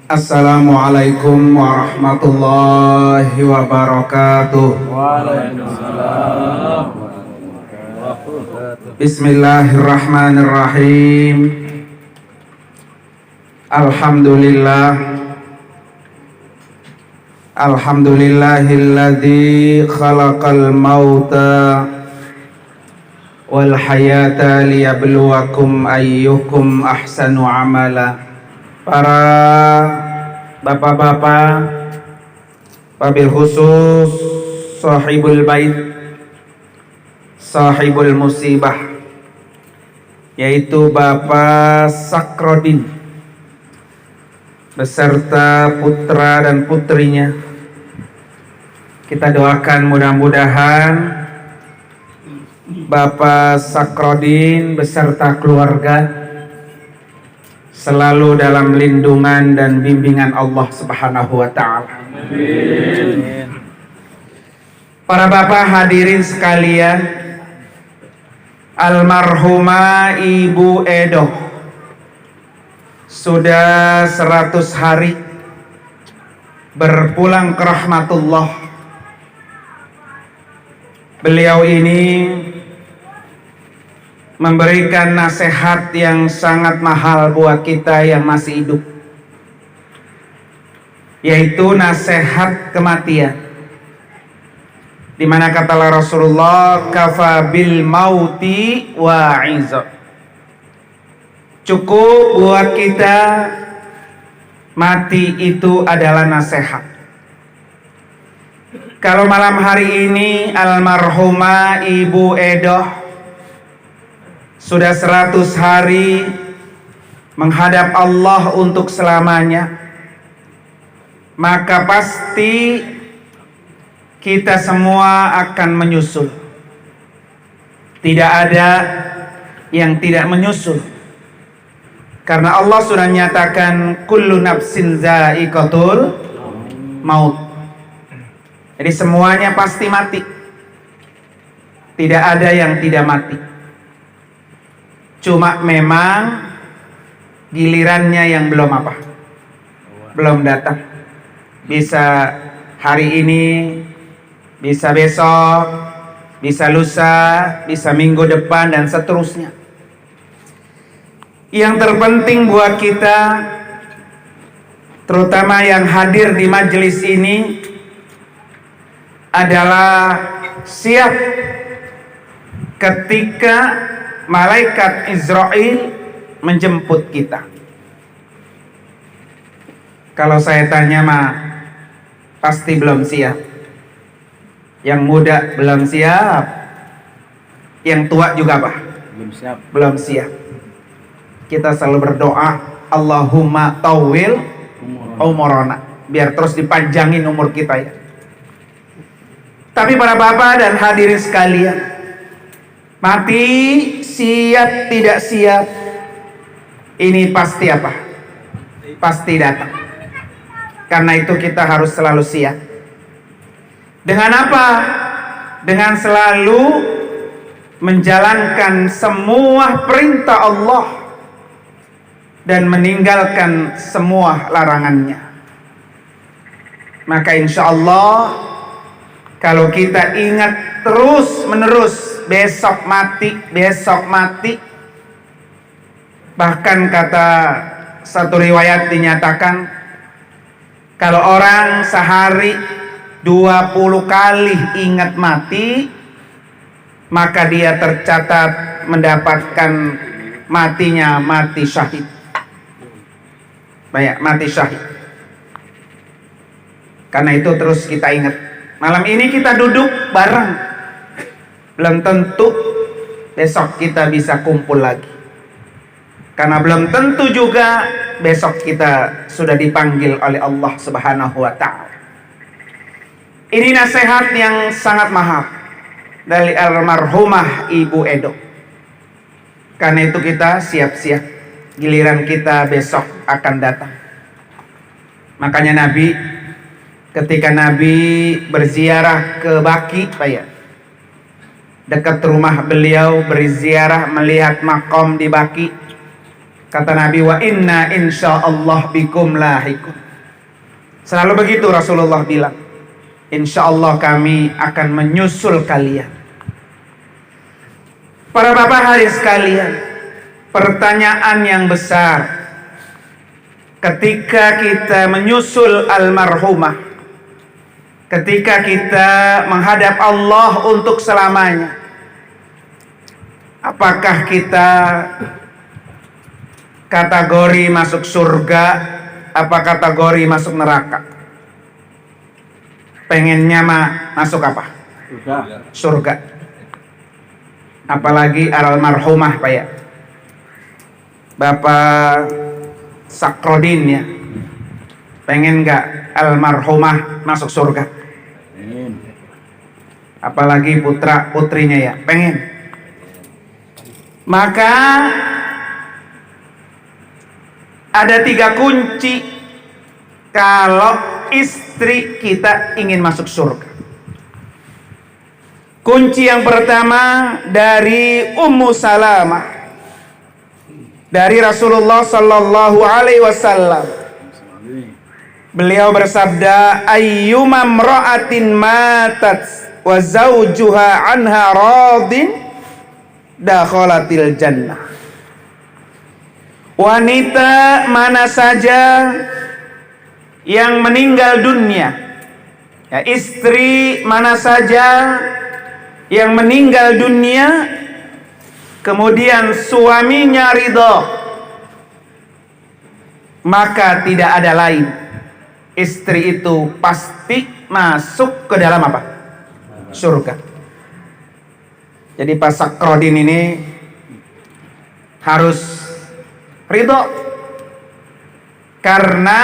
Assalamualaikum warahmatullahi wabarakatuh. Waalaikumsalam. Bismillahirrahmanirrahim. Alhamdulillahilladzi khalaqal mauta wal hayata liyabluwakum ayyukum ahsanu amala. Para bapak-bapak, wabil khusus sahibul bait, sahibul musibah, yaitu Bapak Sakrodin beserta putra dan putrinya. Kita doakan mudah-mudahan Bapak Sakrodin beserta keluarga selalu dalam lindungan dan bimbingan Allah Subhanahu wa ta'ala. Amin. Para bapak hadirin sekalian, almarhumah Ibu Edoh sudah 100 hari berpulang ke rahmatullah. Beliau ini memberikan nasihat yang sangat mahal buat kita yang masih hidup, yaitu nasihat kematian, di mana kata Rasulullah, kafa bil mauti wa'iza. Cukup buat kita mati itu adalah nasihat. Kalau malam hari ini almarhumah Ibu Edoh sudah 100 hari menghadap Allah untuk selamanya, maka pasti kita semua akan menyusul. Tidak ada yang tidak menyusul, karena Allah sudah nyatakan kullu nafsin za'iqatul maut. Jadi semuanya pasti mati, tidak ada yang tidak mati. Cuma memang gilirannya yang belum belum datang. Bisa hari ini, bisa besok, bisa lusa, bisa minggu depan, dan seterusnya. Yang terpenting buat kita, terutama yang hadir di majelis ini, adalah siap ketika malaikat Israel menjemput kita. Kalau saya tanya mah pasti belum siap. Yang muda belum siap, yang tua juga belum siap. Kita selalu berdoa, Allahumma tawil umurana, biar terus dipanjangin umur kita ya. Tapi para bapak dan hadirin sekalian, mati siap tidak siap, ini pasti pasti datang. Karena itu kita harus selalu siap. Dengan apa? Dengan selalu menjalankan semua perintah Allah dan meninggalkan semua larangannya. Maka insya Allah, kalau kita ingat terus menerus besok mati, bahkan kata satu riwayat dinyatakan, kalau orang sehari 20 kali ingat mati, maka dia tercatat mendapatkan matinya mati syahid. Banyak mati syahid. Karena itu terus kita ingat. Malam ini kita duduk bareng, belum tentu besok kita bisa kumpul lagi. Karena belum tentu juga besok kita sudah dipanggil oleh Allah Subhanahu wa ta'ala. Ini nasihat yang sangat mahal dari almarhumah Ibu Edoh. Karena itu kita siap-siap, giliran kita besok akan datang. Makanya Nabi, ketika Nabi berziarah ke Baqi, dekat rumah beliau, berziarah melihat makom di Baqi, Kata Nabi, wa inna insyaallah bikum lahikun. Selalu begitu Rasulullah bilang, insyaallah kami akan menyusul kalian. Para bapak hari sekalian, pertanyaan yang besar ketika kita menyusul almarhumah, ketika kita menghadap Allah untuk selamanya, apakah kita kategori masuk surga, apa kategori masuk neraka? Pengennya masuk apa? Surga. Apalagi almarhumah Pak ya, Bapak Sakrodin ya, pengen nggak almarhumah masuk surga? Apalagi putra putrinya ya, pengen. Maka ada 3 kunci kalau istri kita ingin masuk surga. Kunci yang pertama dari Ummu Salamah, dari Rasulullah sallallahu alaihi wasallam. Beliau bersabda, ayyuma imra'atin matat wa zawjuha anha radin dakhalatil jannah. Wanita mana saja yang meninggal dunia, ya, istri mana saja yang meninggal dunia kemudian suaminya ridho, maka tidak ada lain, istri itu pasti masuk ke dalam apa? Surga. Jadi Pak Sakrodin ini harus ridho, karena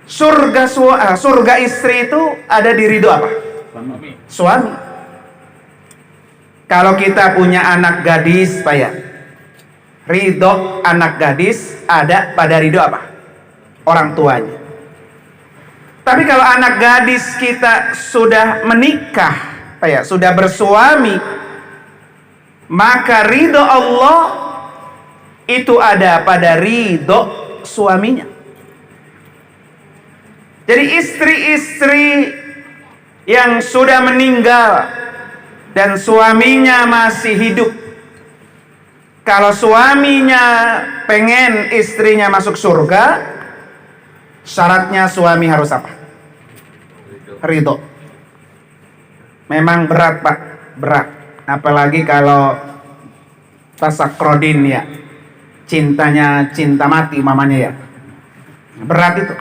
surga istri itu ada di ridho apa? Suami. Kalau kita punya anak gadis Pak ya, ridho anak gadis ada pada ridho apa? Orang tuanya. Tapi kalau anak gadis kita sudah menikah Pak ya, sudah bersuami, maka ridho Allah itu ada pada ridho suaminya. Jadi istri-istri yang sudah meninggal dan suaminya masih hidup, kalau suaminya pengen istrinya masuk surga, syaratnya suami harus apa? Ridho. Memang berat Pak, berat. Apalagi kalau Pak Sakrodin ya, cintanya cinta mati mamanya ya, berat itu.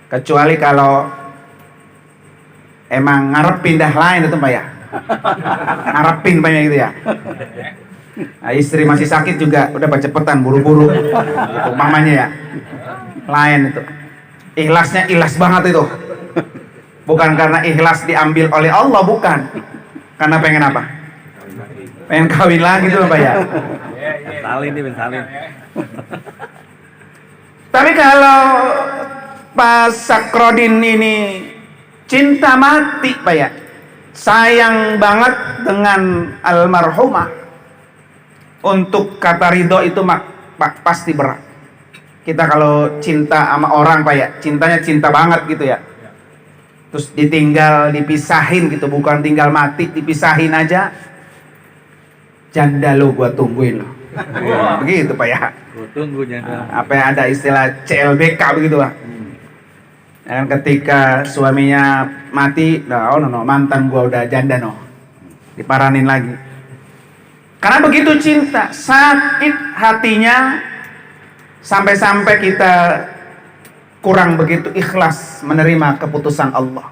Kecuali kalau emang ngarep pindah lain itu Pak ya, ngarepin Pak ya gitu ya. Nah, istri masih sakit juga udah cepetan buru-buru gitu, mamanya ya, lain itu. Ikhlasnya ikhlas banget itu, bukan karena ikhlas diambil oleh Allah, bukan, karena pengen apa? Pengen kawin lagi tuh Pak ya. Salin nih, salin. Tapi kalau Pak Sakrodin ini cinta mati Pak ya, sayang banget dengan almarhumah, untuk kata ridho itu Pak pasti berat. Kita kalau cinta sama orang Pak ya, cintanya cinta banget gitu ya, terus ditinggal, dipisahin gitu, bukan tinggal mati, dipisahin aja, janda lo gua tungguin lo. Begitu Pak ya. Gua tunggu janda. Apa yang ada istilah CLBK begitu Pak. Dan ketika suaminya mati, mantan gua udah janda diparanin lagi. Karena begitu cinta, sakit hatinya, sampai-sampai kita kurang begitu ikhlas menerima keputusan Allah.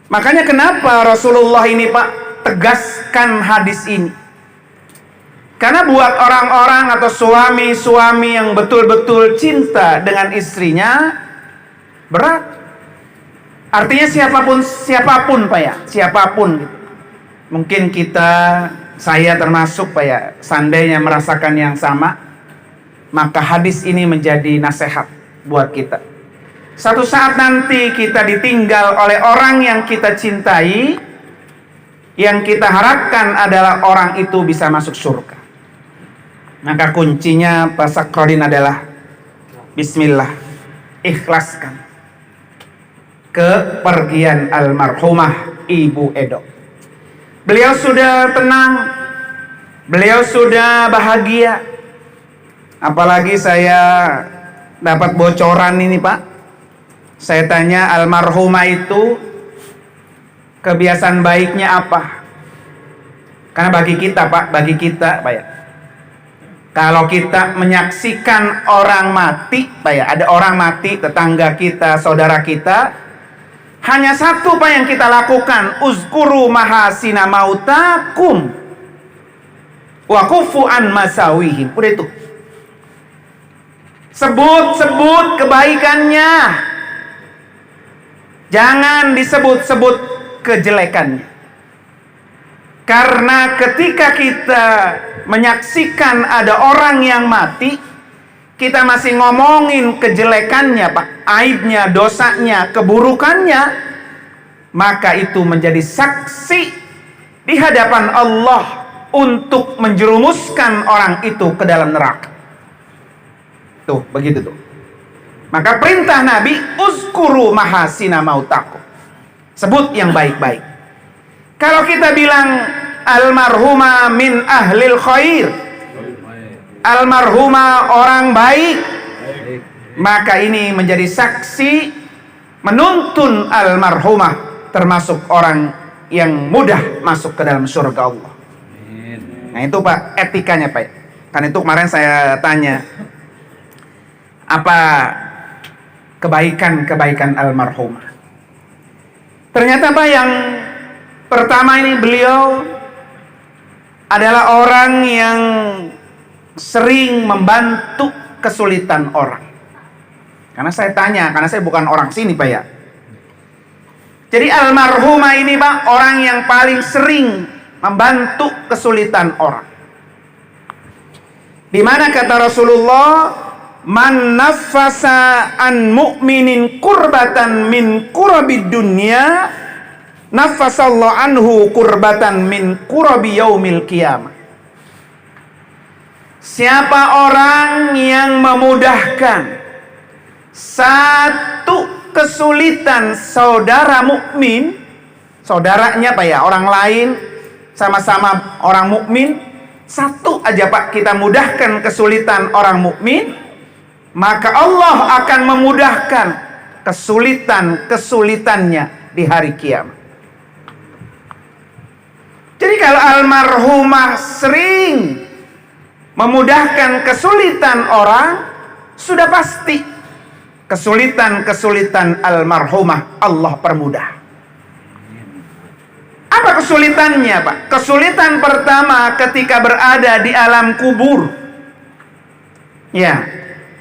Makanya kenapa Rasulullah ini Pak tegaskan hadis ini? Karena buat orang-orang atau suami-suami yang betul-betul cinta dengan istrinya, berat. Artinya siapapun Pak ya, siapapun gitu. Mungkin saya termasuk Pak ya, seandainya merasakan yang sama, maka hadis ini menjadi nasihat buat kita. Satu saat nanti kita ditinggal oleh orang yang kita cintai, yang kita harapkan adalah orang itu bisa masuk surga. Maka kuncinya tasakrolin adalah bismillah, ikhlaskan kepergian almarhumah Ibu Edo. Beliau sudah tenang, beliau sudah bahagia. Apalagi saya dapat bocoran ini Pak. Saya tanya almarhumah itu kebiasaan baiknya apa? Karena bagi kita Pak, ya, kalau kita menyaksikan orang mati, Pak ya, ada orang mati, tetangga kita, saudara kita, hanya satu Pak yang kita lakukan, uzkuru mahasina mautakum wa kufu an masawihim. Udah itu. Sebut-sebut kebaikannya. Jangan disebut-sebut kejelekannya. Karena ketika kita menyaksikan ada orang yang mati, kita masih ngomongin kejelekannya Pak, aibnya, dosanya, keburukannya, maka itu menjadi saksi di hadapan Allah untuk menjerumuskan orang itu ke dalam neraka. Tuh, begitu tuh. Maka perintah Nabi, uzkuru mahasina mautakum. Sebut yang baik-baik. Kalau kita bilang almarhumah min ahlil khair, almarhumah orang baik, maka ini menjadi saksi menuntun almarhumah termasuk orang yang mudah masuk ke dalam surga Allah. Nah itu Pak etikanya Pak. Kan itu kemarin saya tanya, apa kebaikan almarhumah? Ternyata Pak yang pertama ini beliau adalah orang yang sering membantu kesulitan orang. Karena saya tanya, karena saya bukan orang sini Pak ya. Jadi almarhumah ini Pak, orang yang paling sering membantu kesulitan orang. Di mana kata Rasulullah, man nafasa an mu'minin kurbatan min kurabid dunya, nafasallahu anhu kurbatan min kurabi yaumil qiyamah. Siapa orang yang memudahkan satu kesulitan saudara mukmin, saudaranya Pak ya, orang lain sama-sama orang mukmin, satu aja Pak kita mudahkan kesulitan orang mukmin, maka Allah akan memudahkan kesulitannya di hari kiamat. Jadi kalau almarhumah sering memudahkan kesulitan orang, sudah pasti kesulitan almarhumah Allah permudah. Apa kesulitannya Pak? Kesulitan pertama ketika berada di alam kubur, ya,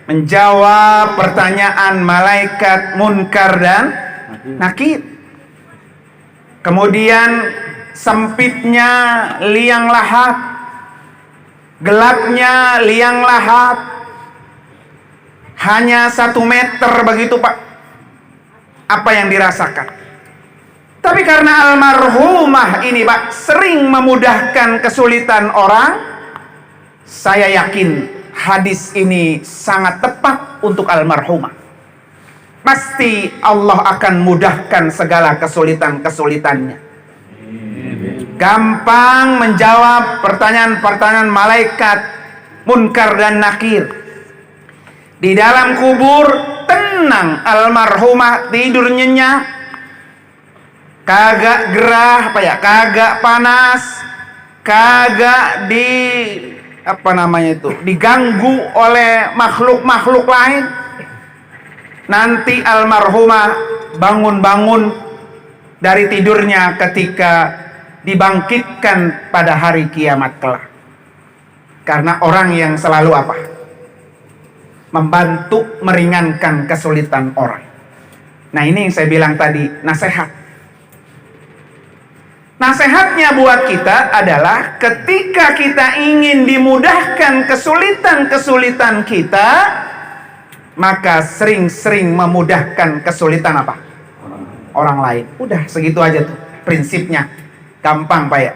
menjawab pertanyaan malaikat Munkar dan Nakir. Kemudian sempitnya liang lahat, gelapnya liang lahat, hanya 1 meter begitu Pak. Apa yang dirasakan? Tapi karena almarhumah ini Pak sering memudahkan kesulitan orang, saya yakin hadis ini sangat tepat untuk almarhumah. Pasti Allah akan mudahkan segala kesulitannya. Gampang menjawab pertanyaan-pertanyaan malaikat Munkar dan Nakir. Di dalam kubur tenang, almarhumah tidur nyenyak, kagak gerah Pak ya, kagak panas, kagak diganggu oleh makhluk-makhluk lain. Nanti almarhumah bangun-bangun dari tidurnya ketika dibangkitkan pada hari kiamat kelak. Karena orang yang selalu apa? Membantu meringankan kesulitan orang. Nah ini yang saya bilang tadi, nasihat. Nasihatnya buat kita adalah ketika kita ingin dimudahkan kesulitan kita, maka sering-sering memudahkan kesulitan apa? Orang lain. Udah segitu aja tuh prinsipnya. Gampang Pak ya.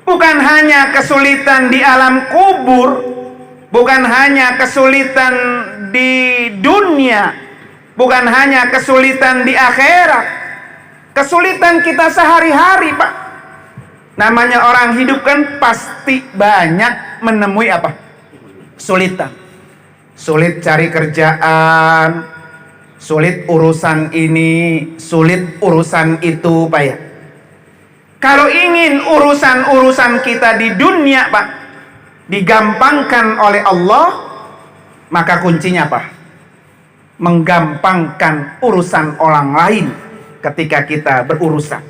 Bukan hanya kesulitan di alam kubur, bukan hanya kesulitan di dunia, bukan hanya kesulitan di akhirat, kesulitan kita sehari-hari, Pak. Namanya orang hidup kan pasti banyak menemui apa? Kesulitan. Sulit cari kerjaan, sulit urusan ini, sulit urusan itu, Pak ya. Kalau ingin urusan-urusan kita di dunia, Pak, digampangkan oleh Allah, maka kuncinya apa? Menggampangkan urusan orang lain ketika kita berurusan.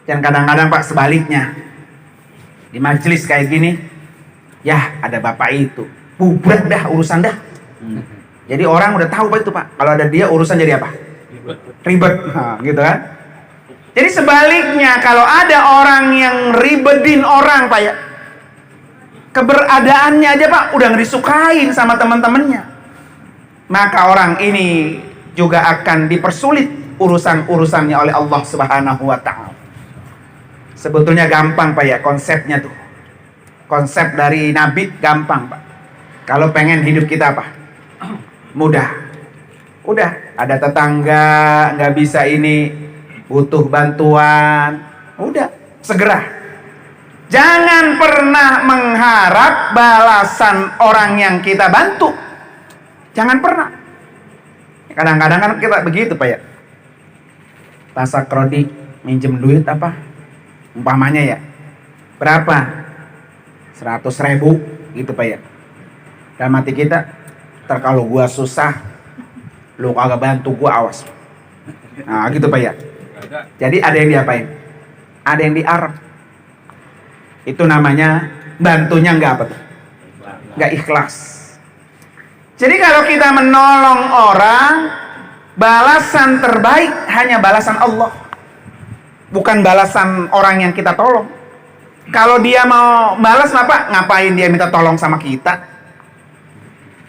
Dan kadang-kadang, Pak, sebaliknya. Di majelis kayak gini, ya ada bapak itu, bubrek dah urusan dah. Jadi orang udah tahu Pak itu, Pak. Kalau ada dia urusan jadi apa? Ribet. Nah, gitu kan? Jadi sebaliknya, kalau ada orang yang ribetin orang, Pak ya, keberadaannya aja, Pak, udah nggak disukain sama teman-temannya, maka orang ini juga akan dipersulit urusan-urusannya oleh Allah Subhanahu wa Ta'ala. Sebetulnya gampang, Pak ya, konsepnya tuh. Konsep dari Nabi gampang, Pak. Kalau pengen hidup kita apa? Mudah. Udah, ada tetangga nggak bisa ini, butuh bantuan, udah, segera. Jangan pernah mengharap balasan orang yang kita bantu. Jangan pernah. Kadang-kadang kan kita begitu, Pak ya. Pasak Rodi minjem duit apa? Umpamanya ya. Berapa? 100.000 gitu, Pak ya. Dan mati kita, kalau gua susah, lu kagak bantu gua, awas. Nah, gitu, Pak ya. Jadi ada yang diapain? Ada yang diarep. Itu namanya bantunya nggak apa tuh? Nggak ikhlas. Jadi kalau kita menolong orang, balasan terbaik hanya balasan Allah, bukan balasan orang yang kita tolong. Kalau dia mau balas, Pak, ngapain dia minta tolong sama kita?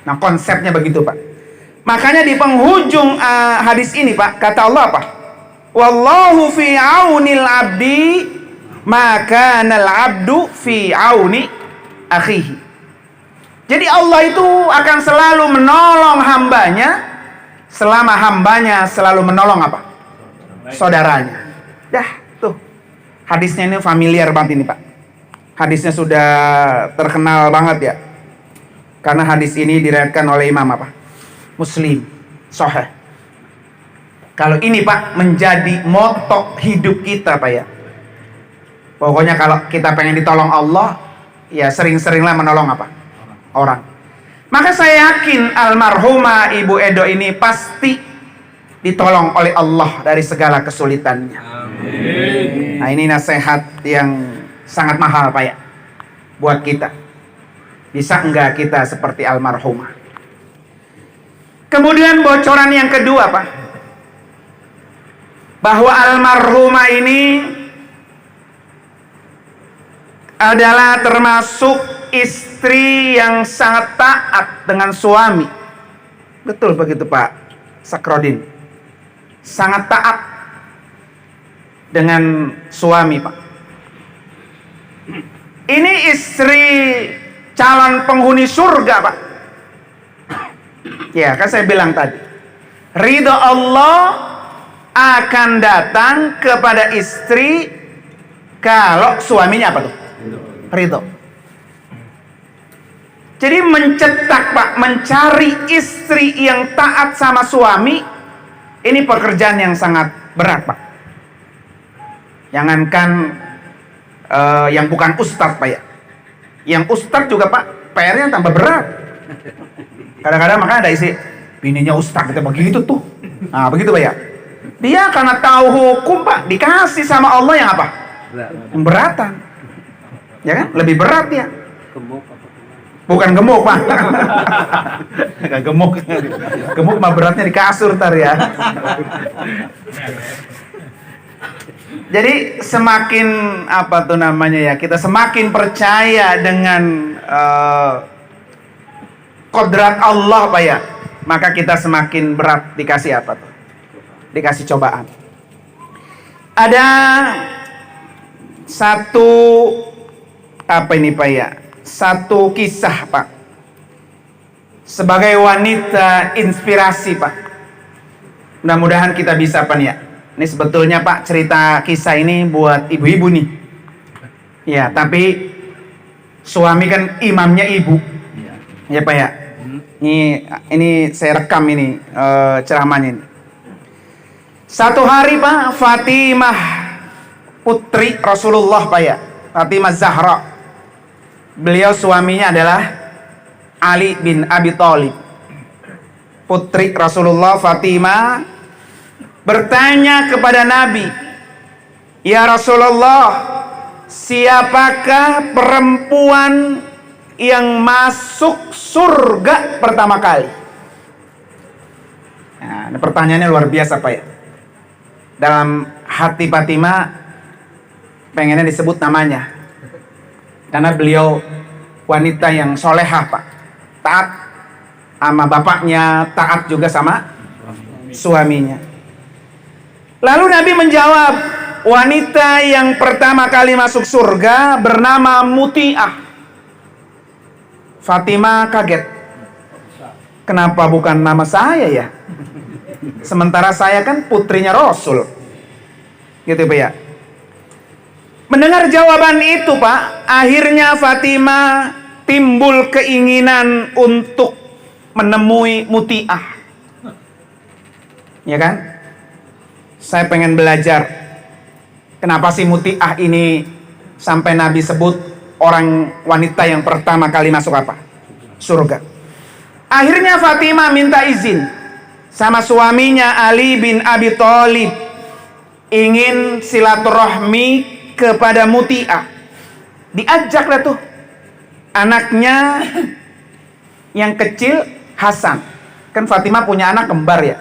Nah, konsepnya begitu, Pak. Makanya di penghujung hadis ini, Pak, kata Allah apa? Wallahu fi aunil abdi maka nal abdu fi auni akhihi. Jadi Allah itu akan selalu menolong hambanya selama hambanya selalu menolong apa? Saudaranya. Dah, tuh. Hadisnya ini familiar banget ini, Pak. Hadisnya sudah terkenal banget ya. Karena hadis ini diriwayatkan oleh Imam apa? Muslim. Sahih. Kalau ini, Pak, menjadi moto hidup kita, Pak ya. Pokoknya kalau kita pengen ditolong Allah, ya sering-seringlah menolong apa? Orang. Maka saya yakin almarhumah Ibu Edo ini pasti ditolong oleh Allah dari segala kesulitannya. Amin. Nah, ini nasihat yang sangat mahal, Pak ya, buat kita. Bisa enggak kita seperti almarhumah? Kemudian bocoran yang kedua, Pak, bahwa almarhumah ini adalah termasuk istri yang sangat taat dengan suami. Betul begitu, Pak Sakrodin. Sangat taat dengan suami, Pak. Ini istri calon penghuni surga, Pak. Ya, kan saya bilang tadi, ridho Allah akan datang kepada istri kalau suaminya apa tuh? Ridho. Jadi mencetak, Pak, mencari istri yang taat sama suami, ini pekerjaan yang sangat berat, Pak. Jangankan yang bukan ustadz, Pak ya. Yang ustadz juga, Pak, PR-nya tambah berat. Kadang-kadang makanya ada isi bininya ustadz gitu begitu tuh. Nah, begitu, Pak ya. Dia karena tahu hukum, Pak, dikasih sama Allah yang apa? Pemberatan. Ya kan? Lebih berat ya. Bukan gemuk, Pak. Enggak gemuk. Gemuk mah beratnya di kasur ntar ya. Jadi semakin apa tuh namanya ya, kita semakin percaya dengan kodrat Allah, Pak ya, maka kita semakin berat dikasih apa tuh? Dikasih cobaan. Ada satu apa ini Pak ya? Satu kisah Pak. Sebagai wanita inspirasi Pak. Mudah-mudahan kita bisa Pak ya. Ini sebetulnya Pak cerita kisah ini buat ibu-ibu nih. Ya, tapi suami kan imamnya ibu. Ya Pak ya. Ini saya rekam ini ceramahnya ini. Satu hari Pak, Fatimah putri Rasulullah Pak ya. Fatimah Zahra. Beliau suaminya adalah Ali bin Abi Thalib. Putri Rasulullah Fatimah bertanya kepada Nabi, "Ya Rasulullah, siapakah perempuan yang masuk surga pertama kali?" Nah, ini pertanyaannya luar biasa Pak ya. Dalam hati Fatimah pengennya disebut namanya, karena beliau wanita yang solehah Pak, taat sama bapaknya, taat juga sama suaminya. Lalu Nabi menjawab, wanita yang pertama kali masuk surga bernama Muti'ah. Fatimah kaget, kenapa bukan nama saya ya? Sementara saya kan putrinya Rasul. Gitu Pak ya. Mendengar jawaban itu Pak, akhirnya Fatimah timbul keinginan untuk menemui Muti'ah. Ya kan? Saya pengen belajar. Kenapa sih Muti'ah ini sampai Nabi sebut orang wanita yang pertama kali masuk apa? Surga. Akhirnya Fatimah minta izin sama suaminya Ali bin Abi Thalib, ingin silaturahmi kepada Muti'ah. Diajaklah tuh anaknya yang kecil, Hasan. Kan Fatimah punya anak kembar ya,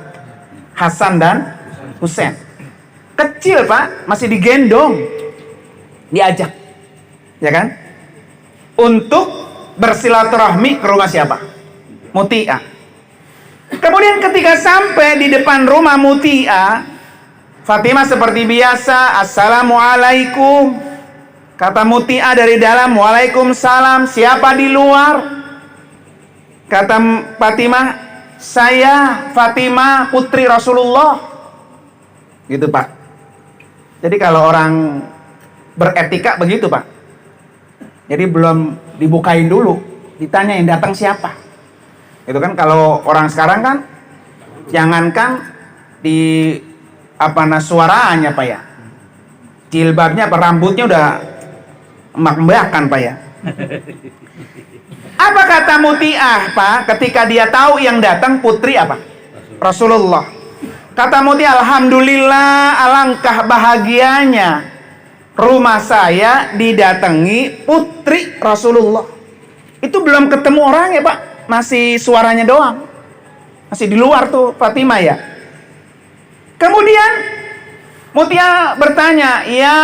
Hasan dan Husain. Kecil Pak, masih digendong, diajak, ya kan, untuk bersilaturahmi ke rumah siapa? Muti'ah. Kemudian ketika sampai di depan rumah Muti'ah, Fatimah seperti biasa, "Assalamualaikum." Kata Muti'ah dari dalam, "Waalaikumsalam." "Siapa di luar?" Kata Fatimah, "Saya Fatimah putri Rasulullah." Gitu Pak. Jadi kalau orang beretika begitu Pak. Jadi belum dibukain dulu, ditanya yang datang siapa. Itu kan kalau orang sekarang kan, jangankan di suaranya Pak ya, jilbabnya apa rambutnya udah emak-emakan Pak ya. Apa kata Muti'ah Pak ketika dia tahu yang datang putri apa? Rasulullah. Kata Muti'ah, "Alhamdulillah, alangkah bahagianya rumah saya didatangi putri Rasulullah." Itu belum ketemu orang ya Pak, masih suaranya doang, masih di luar tuh Fatimah ya. Kemudian Muti'ah bertanya, "Ya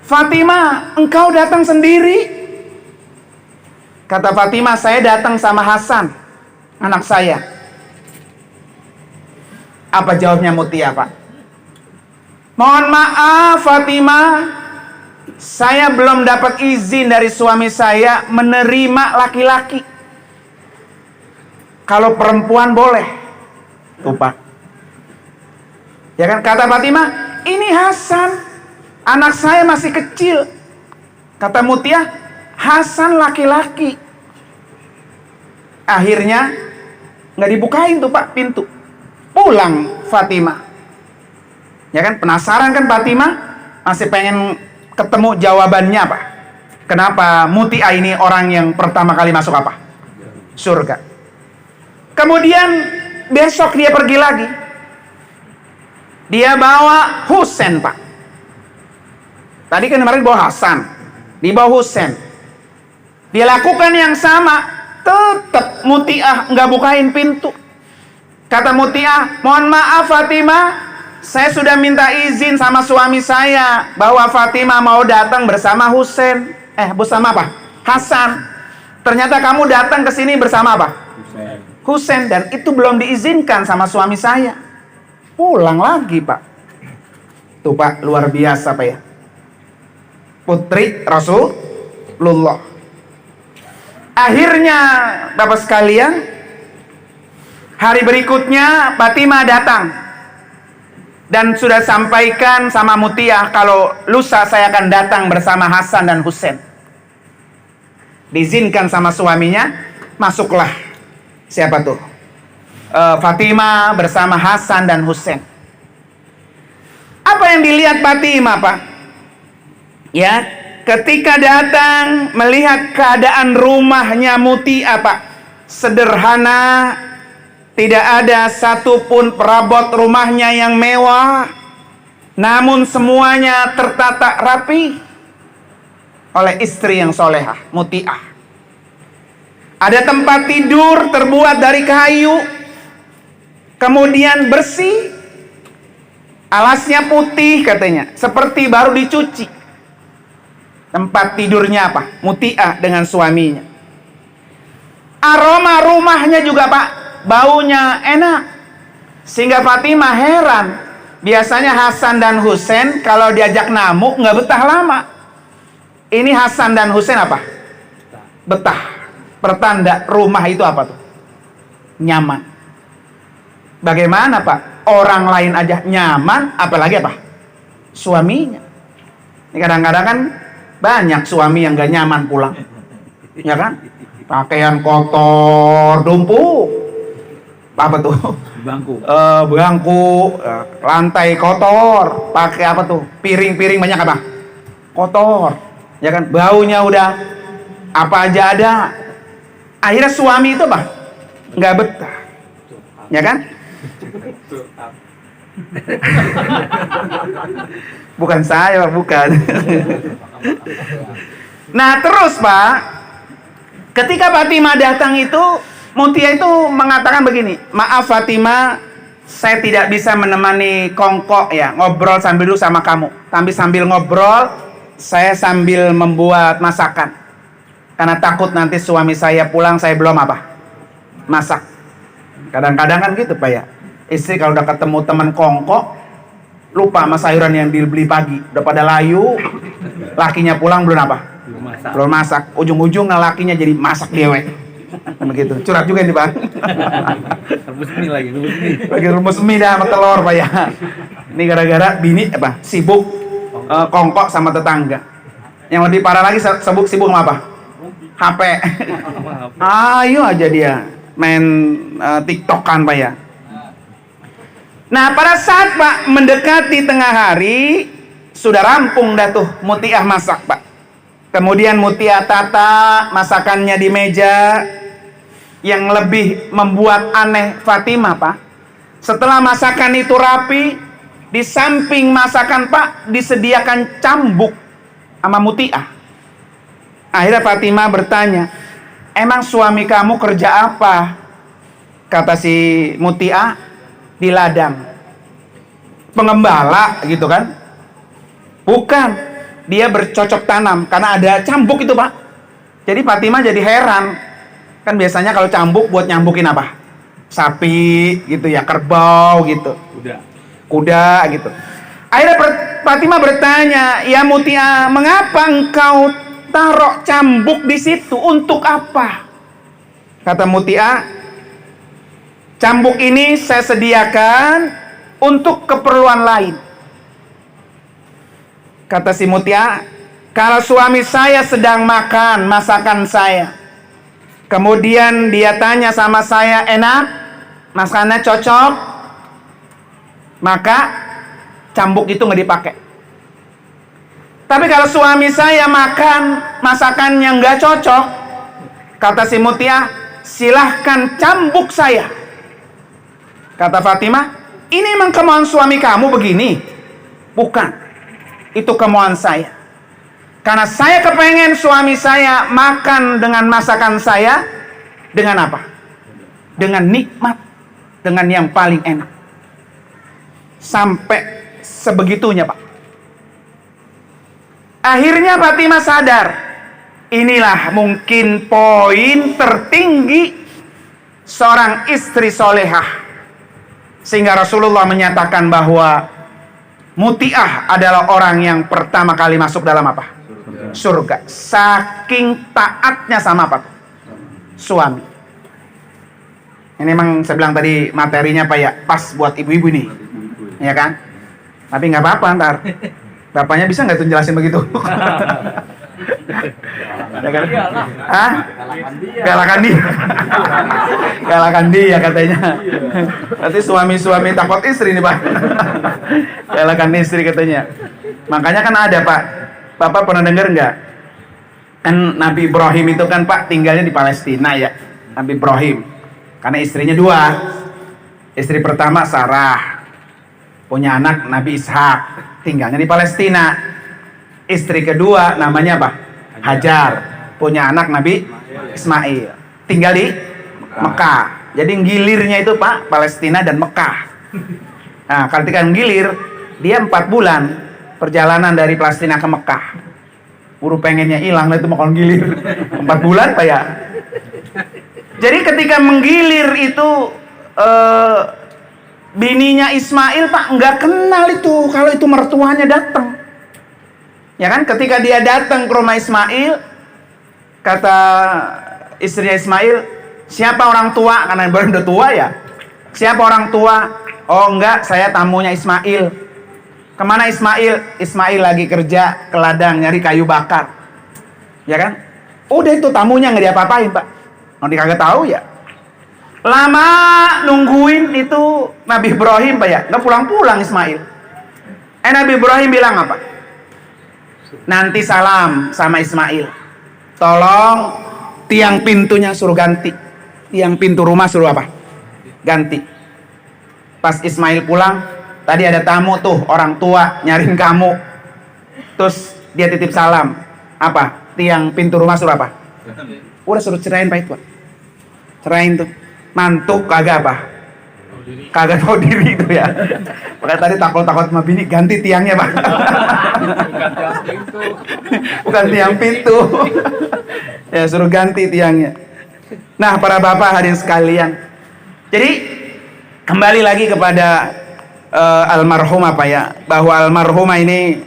Fatimah, engkau datang sendiri?" Kata Fatimah, "Saya datang sama Hasan, anak saya." Apa jawabnya Muti'ah Pak? "Mohon maaf Fatimah, saya belum dapat izin dari suami saya menerima laki-laki. Kalau perempuan boleh." Tuh Pak. Ya kan, kata Fatimah, "Ini Hasan, anak saya masih kecil." Kata Muti'ah, "Hasan laki-laki." Akhirnya nggak dibukain tuh Pak pintu. Pulang Fatimah. Ya kan, penasaran kan Fatimah, masih pengen ketemu jawabannya Pak. Kenapa Muti'ah ini orang yang pertama kali masuk apa? Surga. Kemudian besok dia pergi lagi. Dia bawa Husain Pak. Tadi kan kemarin bawa Hasan, dibawa Husain. Dia lakukan yang sama, tetap Muti'ah nggak bukain pintu. Kata Muti'ah, "Mohon maaf Fatimah, saya sudah minta izin sama suami saya bahwa Fatimah mau datang bersama Husain. Bersama apa? Hasan. Ternyata kamu datang ke sini bersama apa? Husain, dan itu belum diizinkan sama suami saya." Pulang lagi Pak. Tuh Pak, luar biasa Pak ya. Putri Rasulullah. Akhirnya Bapak sekalian, hari berikutnya Fatimah datang dan sudah sampaikan sama Mutiah kalau lusa saya akan datang bersama Hasan dan Husain. Diizinkan sama suaminya, masuklah. Siapa tuh? Fatimah bersama Hasan dan Husain. Apa yang dilihat Fatimah, Pak? Ya, ketika datang melihat keadaan rumahnya Mutiah, Pak, sederhana, tidak ada satupun perabot rumahnya yang mewah, namun semuanya tertata rapi oleh istri yang solehah, Mutiah. Ada tempat tidur terbuat dari kayu, kemudian bersih, alasnya putih katanya, seperti baru dicuci. Tempat tidurnya apa? Mutiah dengan suaminya. Aroma rumahnya juga, Pak, baunya enak. Sehingga Fatimah heran. Biasanya Hasan dan Husain kalau diajak namu nggak betah lama. Ini Hasan dan Husain apa? Betah. Pertanda rumah itu apa tuh? Nyaman. Bagaimana, Pak? Orang lain aja nyaman, apalagi apa? Suaminya. Ini kadang-kadang kan banyak suami yang gak nyaman pulang, ya kan? Pakaian kotor, dumpuk. Apa tuh? Bangku, lantai kotor. Pakai apa tuh? Piring-piring banyak apa? Kotor, ya kan? Baunya udah apa aja ada. Akhirnya suami itu apa? Nggak betah, ya kan? Bukan saya, bukan. Nah terus, Pak, ketika Fatimah datang itu, Mutiah itu mengatakan begini, maaf Fatimah, saya tidak bisa menemani kongkok ya, ngobrol sambil duduk sama kamu. Tapi sambil ngobrol, saya sambil membuat masakan. Karena takut nanti suami saya pulang, saya belum apa? Masak. Kadang-kadang kan gitu, Pak ya. Istri kalau udah ketemu teman kongkok, lupa sama sayuran yang dibeli pagi, udah pada layu, lakinya pulang belum apa? Belum masak. Ujung-ujung lakinya jadi masak dewek. Begitu. Curhat juga ini, Bang. Rebus mie lagi, rebus mie. Lagi rebus mie dah sama telur, Pak ya. Ini gara-gara bini apa? Sibuk kongkok sama tetangga. Yang lebih parah lagi sibuk sama apa? HP. Ayo aja dia main TikTok-an, Pak ya. Nah, pada saat Pak mendekati tengah hari, sudah rampung dah tuh Mutiah masak, Pak. Kemudian Mutiah tata masakannya di meja. Yang lebih membuat aneh Fatimah, Pak, setelah masakan itu rapi, di samping masakan, Pak, disediakan cambuk sama Mutiah. Akhirnya Fatimah bertanya, emang suami kamu kerja apa? Kata si Mutiah, di ladang. Pengembala gitu kan? Bukan, dia bercocok tanam karena ada cambuk itu, Pak. Jadi Fatimah jadi heran. Kan biasanya kalau cambuk buat nyambukin apa? Sapi gitu ya, kerbau gitu. Kuda gitu. Akhirnya Fatimah bertanya, "Ya Mutiah, mengapa engkau taruh cambuk di situ? Untuk apa?" Kata Mutiah, "Cambuk ini saya sediakan untuk keperluan lain." Kata si Mutiah, "Kalau suami saya sedang makan masakan saya, kemudian dia tanya sama saya, enak? Masakannya cocok? Maka cambuk itu nggak dipakai. Tapi kalau suami saya makan masakannya nggak cocok," kata si Mutiah, "silahkan cambuk saya." Kata Fatimah, "Ini emang kemauan suami kamu begini?" "Bukan, itu kemauan saya. Karena saya kepengen suami saya makan dengan masakan saya dengan apa? Dengan nikmat, dengan yang paling enak." Sampai sebegitunya, Pak. Akhirnya Fatimah sadar, inilah mungkin poin tertinggi seorang istri solehah. Sehingga Rasulullah menyatakan bahwa Mutiah adalah orang yang pertama kali masuk dalam apa? surga. Saking taatnya sama apa tuh? Suami. Ini memang saya bilang tadi materinya Pak ya, pas buat ibu-ibu nih, ya kan? Tapi nggak apa-apa ntar. Bapaknya bisa nggak tuh jelasin begitu? Ya kan? Hah? Galakkan dia. Galakkan dia katanya. Nanti suami-suami takut istri nih Pak. Galakkan istri katanya. Makanya kan ada Pak. Bapak pernah dengar nggak? Kan Nabi Ibrahim itu kan Pak tinggalnya di Palestina ya. Nabi Ibrahim. Karena istrinya dua. Istri pertama Sarah. Punya anak Nabi Ishak. Tinggalnya di Palestina. Istri kedua namanya apa? Hajar. Punya anak Nabi Ismail. Tinggal di Mekah. Jadi gilirnya itu Pak, Palestina dan Mekah. Nah, ketika gilir, dia 4 bulan perjalanan dari Palestina ke Mekah. Buru pengennya hilang lah itu mau gilir. 4 bulan Pak ya. Jadi ketika menggilir itu bininya Ismail Pak nggak kenal itu kalau itu mertuanya datang. Ya kan, ketika dia datang ke rumah Ismail, kata istrinya Ismail, siapa orang tua? Karena baru udah tua ya. Siapa orang tua? Oh enggak, saya tamunya Ismail. Kemana Ismail? Ismail lagi kerja ke ladang nyari kayu bakar. Ya kan? Udah itu tamunya nggak diapa-apain Pak. Nanti kagak tahu ya. Lama nungguin itu Nabi Ibrahim Pak ya, nggak pulang-pulang Ismail. Nabi Ibrahim bilang apa? Nanti salam sama Ismail. Tolong tiang pintunya suruh ganti. Tiang pintu rumah suruh apa? Ganti. Pas Ismail pulang, tadi ada tamu tuh, orang tua nyariin kamu. Terus dia titip salam. Apa? Tiang pintu rumah suruh apa? Udah suruh cerain Pak itu. Cerain tuh. Mantuk kagak apa? Kagak tahu diri itu ya. Makanya tadi takut-takut sama bini, ganti tiangnya Pak. Bukan tiang pintu. Ya suruh ganti tiangnya. Nah para bapak hadirin sekalian. Jadi kembali lagi kepada almarhumah Pak ya. Bahwa almarhumah ini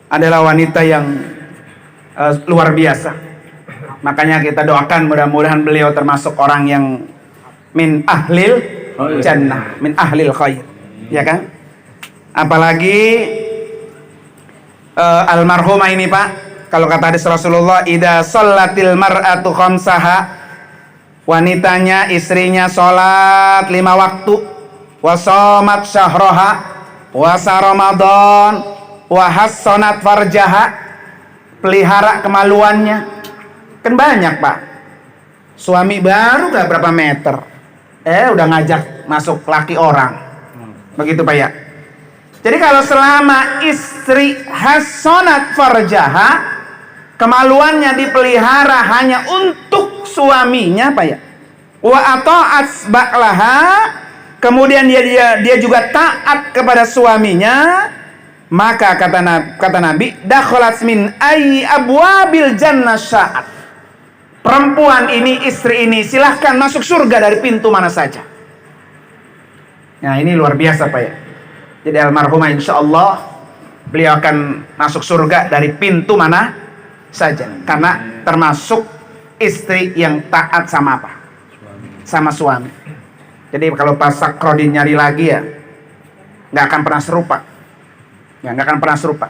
adalah wanita yang luar biasa. Makanya kita doakan mudah-mudahan beliau termasuk orang yang min ahlil jannah, min ahlil khair, ya kan? Apalagi almarhumah ini Pak, kalau kata hadis Rasulullah, idza shallatil mar'atu khamsaha, wanitanya, istrinya sholat 5 waktu, wa shamat syahraha, wa ramadan, wa hassanat farjaha, pelihara kemaluannya. Kan banyak Pak, suami baru gak berapa meter udah ngajak masuk laki orang, begitu Pak ya. Jadi kalau selama istri hasanat farjaha, kemaluannya dipelihara hanya untuk suaminya Pak ya, wa ata'at ba'laha, kemudian dia juga taat kepada suaminya, maka kata Nabi, dakhalat min ayyi abwabil jannah sya'at. Perempuan ini, istri ini silahkan masuk surga dari pintu mana saja. Nah ini luar biasa Pak ya. Jadi almarhumah insya Allah beliau akan masuk surga dari pintu mana saja. Karena termasuk istri yang taat sama apa? Sama suami. Jadi kalau pas sakrodin nyari lagi ya nggak akan pernah serupa. Ya nggak akan pernah serupa.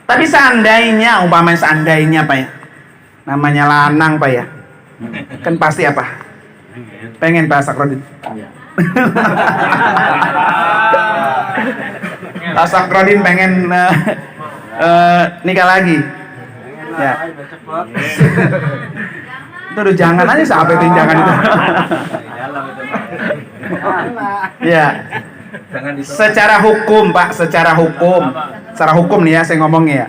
Tapi seandainya, umpamanya seandainya Pak ya, namanya lanang Pak ya, kan pasti apa? Pengen Pak sakrodin. Pak sakrodin pengen nikah lagi. Ya. Itu udah jangan aja, sampai itu jangan itu. Ya. Secara hukum Pak, secara hukum nih ya saya ngomongnya ya.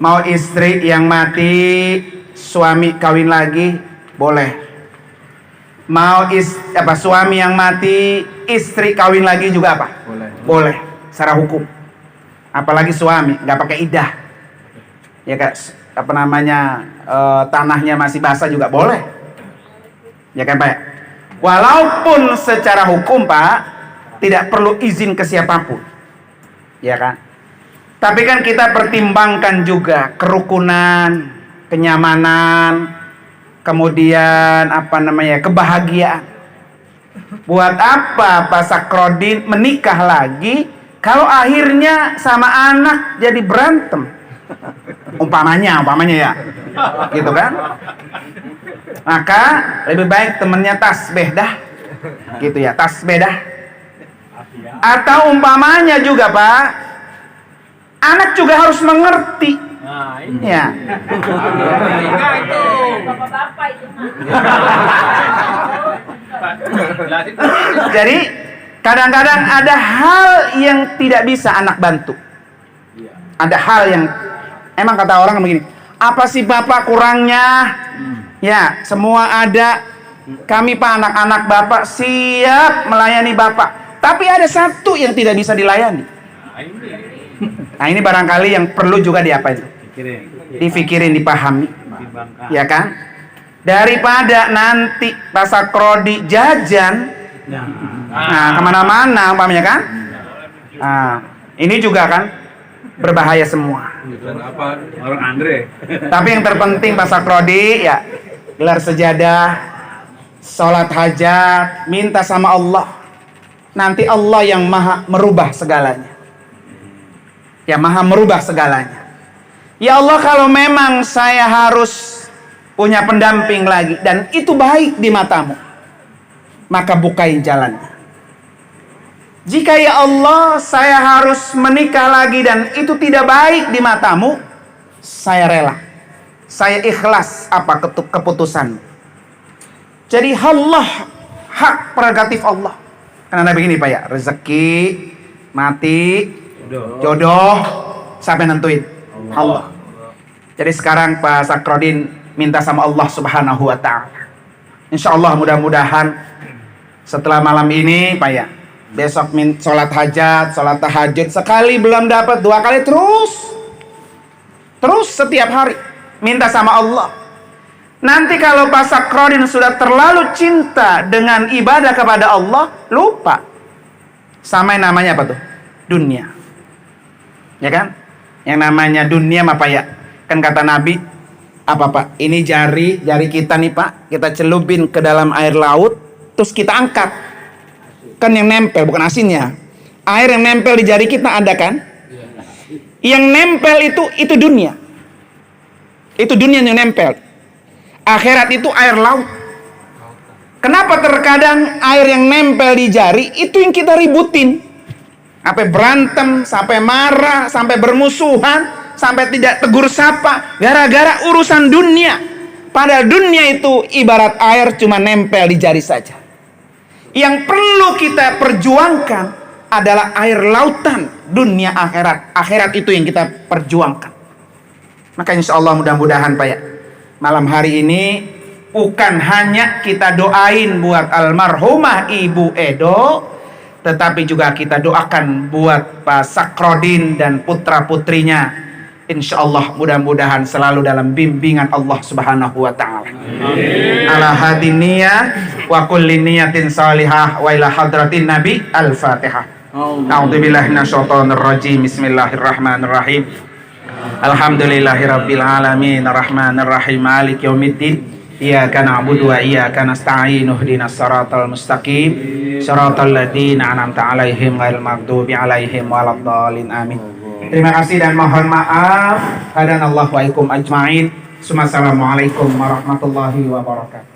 Mau istri yang mati suami kawin lagi boleh. Mau suami yang mati istri kawin lagi juga apa? Boleh. Secara hukum. Apalagi suami nggak pakai iddah. Ya kan, tanahnya masih basah juga boleh. Ya kan Pak? Walaupun secara hukum Pak tidak perlu izin ke siapapun. Ya kan? Tapi kan kita pertimbangkan juga kerukunan, kenyamanan, kemudian kebahagiaan. Buat apa Pak Sakrodin menikah lagi kalau akhirnya sama anak jadi berantem? Umpamanya ya, gitu kan? Maka lebih baik temennya tasbih dah, gitu ya, tasbih dah. Atau umpamanya juga Pak, anak juga harus mengerti. Nah, ini. Ya. Bapak-bapak itu. Jadi kadang-kadang ada hal yang tidak bisa anak bantu. Ada hal yang emang kata orang begini, apa sih Bapak kurangnya? Ya, semua ada. Kami Pak, anak-anak Bapak siap melayani Bapak. Tapi ada satu yang tidak bisa dilayani. Nah ini barangkali yang perlu juga dipikirin, dipahami, ya kan? Daripada nanti Pak Sakrodi jajan, nah kemana-mana, umpamanya kan? Nah, ini juga kan berbahaya semua. Orang Andre. Tapi yang terpenting Pak Sakrodi ya gelar sejadah, sholat hajat, minta sama Allah. Nanti Allah yang maha merubah segalanya. Ya maha merubah segalanya. Ya Allah, kalau memang saya harus punya pendamping lagi dan itu baik di matamu, maka bukain jalannya. Jika ya Allah saya harus menikah lagi dan itu tidak baik di matamu, saya rela, saya ikhlas apa keputusanmu. Jadi Allah, hak prerogatif Allah. Karena begini Pak ya, rezeki, mati, jodoh, siapa yang nentuin? Allah. Jadi sekarang Pak Sakrodin minta sama Allah Subhanahu wa ta'ala. Insya Allah mudah-mudahan setelah malam ini Pak ya, besok sholat hajat, sholat tahajud, sekali belum dapat, 2 kali terus setiap hari minta sama Allah. Nanti kalau Pak Sakrodin sudah terlalu cinta dengan ibadah kepada Allah, lupa sama yang namanya apa tuh? Dunia. Ya kan? Yang namanya dunia apa ya? Kan kata Nabi, apa Pak? Ini jari kita nih Pak, kita celupin ke dalam air laut, terus kita angkat. Kan yang nempel, bukan asinnya. Air yang nempel di jari kita ada kan? Yang nempel itu dunia. Itu dunia yang nempel. Akhirat itu air laut. Kenapa terkadang air yang nempel di jari itu yang kita ributin? Sampai berantem, sampai marah, sampai bermusuhan, sampai tidak tegur sapa gara-gara urusan dunia. Padahal dunia itu ibarat air cuma nempel di jari saja. Yang perlu kita perjuangkan adalah air lautan dunia akhirat. Akhirat itu yang kita perjuangkan. Maka insya Allah mudah-mudahan Pak ya, malam hari ini bukan hanya kita doain buat almarhumah Ibu Edo, tetapi juga kita doakan buat Pak Sakrodin dan putra-putrinya. Insya Allah mudah-mudahan selalu dalam bimbingan Allah Subhanahu wa ta'ala. Ala hadin niyah wa kulli niyatin salihah wa ila hadratin Nabi. Al-Fatihah. A'udzubillahi minasyaitonir rajim. Bismillahirrahmanirrahim. Alhamdulillahirabbil alamin arrahmanir rahim maliki yaumiddin. Iyyaka na'budu wa iyyaka nasta'in ihdinas siratal mustaqim siratal ladzina an'amta 'alaihim ghairil maghdubi 'alaihim waladdallin amin. Terima kasih dan mohon maaf. Hadanallahu wa ikum ajmain. Assalamualaikum warahmatullahi wabarakatuh.